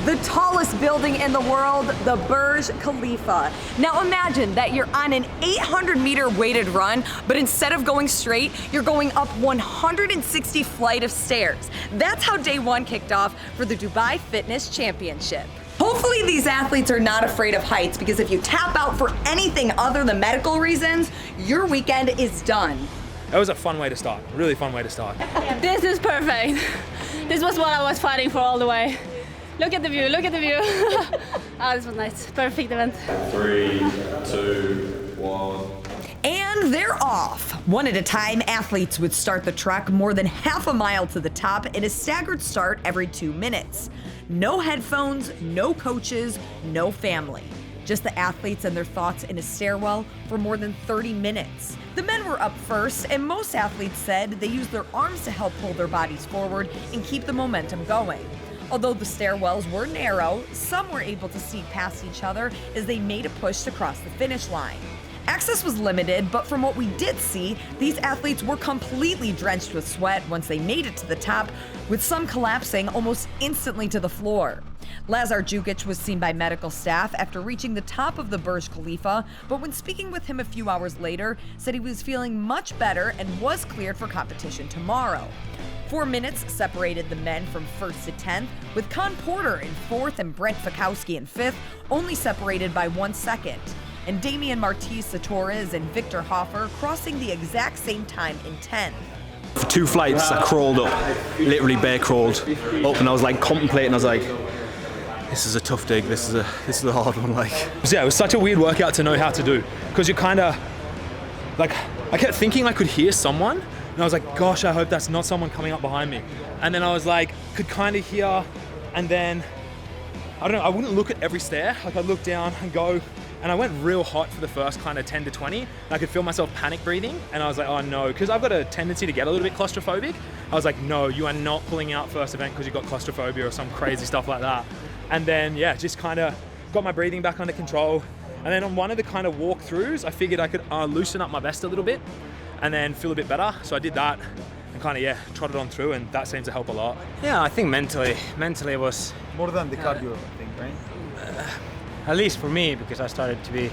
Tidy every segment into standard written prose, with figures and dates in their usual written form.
the tallest building in the world, the Burj Khalifa. Now imagine that you're on an 800-meter weighted run, but instead of going straight, you're going up 160 flight of stairs. That's how day one kicked off for the Dubai Fitness Championship. Hopefully these athletes are not afraid of heights, because if you tap out for anything other than medical reasons, your weekend is done. That was a fun way to start, really fun way to start. This is perfect. This was what I was fighting for all the way. Look at the view, look at the view. Oh, this was nice, perfect event. 3, 2, 1. And they're off. One at a time, athletes would start the trek more than half a mile to the top in a staggered start every 2 minutes. No headphones, no coaches, no family. Just the athletes and their thoughts in a stairwell for more than 30 minutes. The men were up first, and most athletes said they used their arms to help pull their bodies forward and keep the momentum going. Although the stairwells were narrow, some were able to sneak past each other as they made a push to cross the finish line. Access was limited, but from what we did see, these athletes were completely drenched with sweat once they made it to the top, with some collapsing almost instantly to the floor. Lazar Jukic was seen by medical staff after reaching the top of the Burj Khalifa, but when speaking with him a few hours later, said he was feeling much better and was cleared for competition tomorrow. 4 minutes separated the men from 1st to 10th, with Con Porter in 4th and Brent Fikowski in 5th, only separated by 1 second. And Damian Martí-Satorres and Victor Hoffer crossing the exact same time in 10th. For 2 flights, I crawled up, literally bear crawled up, and I was like contemplating. I was like, "This is a tough dig. This is a hard one." Like, Yeah, it was such a weird workout to know how to do, because you kind of, like, I kept thinking I could hear someone, and I was like, "Gosh, I hope that's not someone coming up behind me." And then I was like, could kind of hear, and then I don't know. I wouldn't look at every stair. Like, I'd look down and go. And I went real hot for the first kind of 10 to 20. And I could feel myself panic breathing. And I was like, oh no, because I've got a tendency to get a little bit claustrophobic. I was like, no, you are not pulling out first event because you've got claustrophobia or some crazy stuff like that. And then, yeah, just kind of got my breathing back under control. And then on one of the kind of walkthroughs, I figured I could loosen up my vest a little bit and then feel a bit better. So I did that and kind of, yeah, trotted on through, and that seemed to help a lot. Yeah, I think mentally it was More than the cardio thing, right? at least for me, because I started to be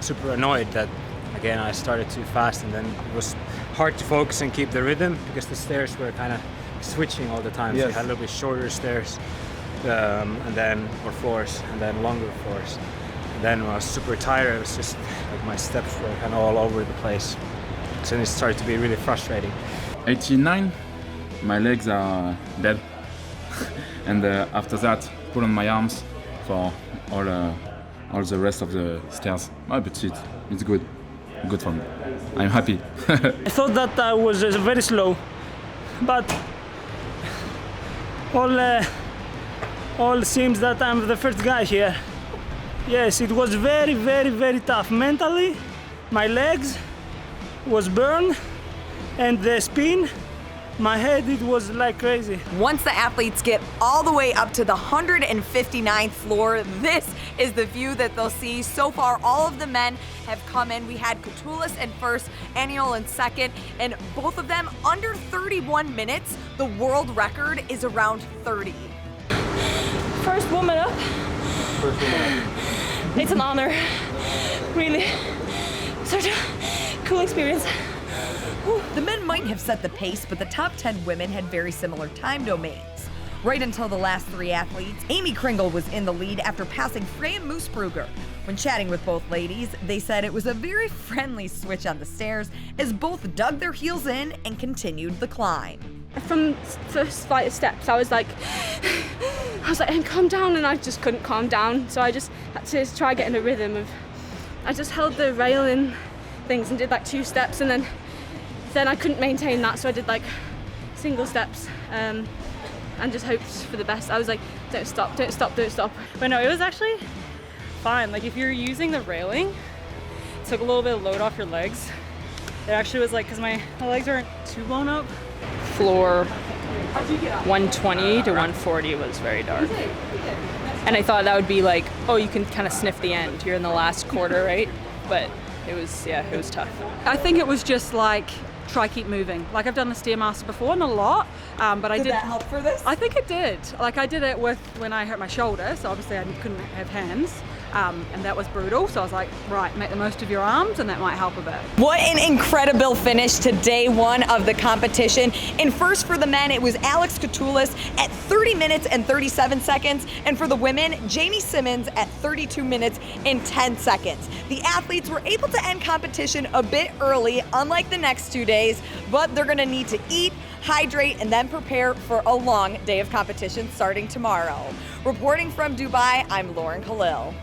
super annoyed that, again, I started too fast, and then it was hard to focus and keep the rhythm because the stairs were kind of switching all the time. Yes. So you had a little bit shorter stairs, and then or floors, and then longer floors. And then when I was super tired, it was just like my steps were kind of all over the place. So then it started to be really frustrating. 89, my legs are dead. And after that, put on my arms for all the rest of the stairs. But it's good for me. I'm happy. I thought that I was very slow, but all seems that I'm the first guy here. Yes, it was very, very, very tough. Mentally, my legs was burned, and the spin, my head, it was like crazy. Once the athletes get all the way up to the 159th floor, this is the view that they'll see. So far, all of the men have come in. We had Katulis in first, Aniol in second, and both of them under 31 minutes. The world record is around 30. First woman up. It's an honor. Really. Such a cool experience. The men might have set the pace, but the top 10 women had very similar time domains. Right until the last 3 athletes, Amy Kringle was in the lead after passing Freya Moosbrugger. When chatting with both ladies, they said it was a very friendly switch on the stairs as both dug their heels in and continued the climb. From first flight of steps, I was like, calm down, and I just couldn't calm down. So I just had to try getting a rhythm of, I just held the railing things and did like 2 steps, and then I couldn't maintain that, so I did like single steps and just hoped for the best. I was like, don't stop, don't stop, don't stop. But no, it was actually fine. Like, if you're using the railing, it took a little bit of load off your legs. It actually was like, because my legs weren't too blown up. Floor 120 to 140 was very dark. And I thought that would be like, oh, you can kind of sniff the end. You're in the last quarter, right? But it was tough. I think it was just like try keep moving. Like I've done the Stairmaster before, not a lot, but I did. Did that help for this? I think it did. Like I did it when I hurt my shoulder, so obviously I couldn't have hands, and that was brutal. So I was like, right, make the most of your arms, and that might help a bit. What an incredible finish to day one of the competition. And first for the men, it was Alex Catoulis at 30 minutes and 37 seconds. And for the women, Jamie Simmons at 32 minutes and 10 seconds. The athletes were able to end competition a bit early, unlike the next 2 days, but they're gonna need to eat, hydrate, and then prepare for a long day of competition starting tomorrow. Reporting from Dubai, I'm Lauren Kalil.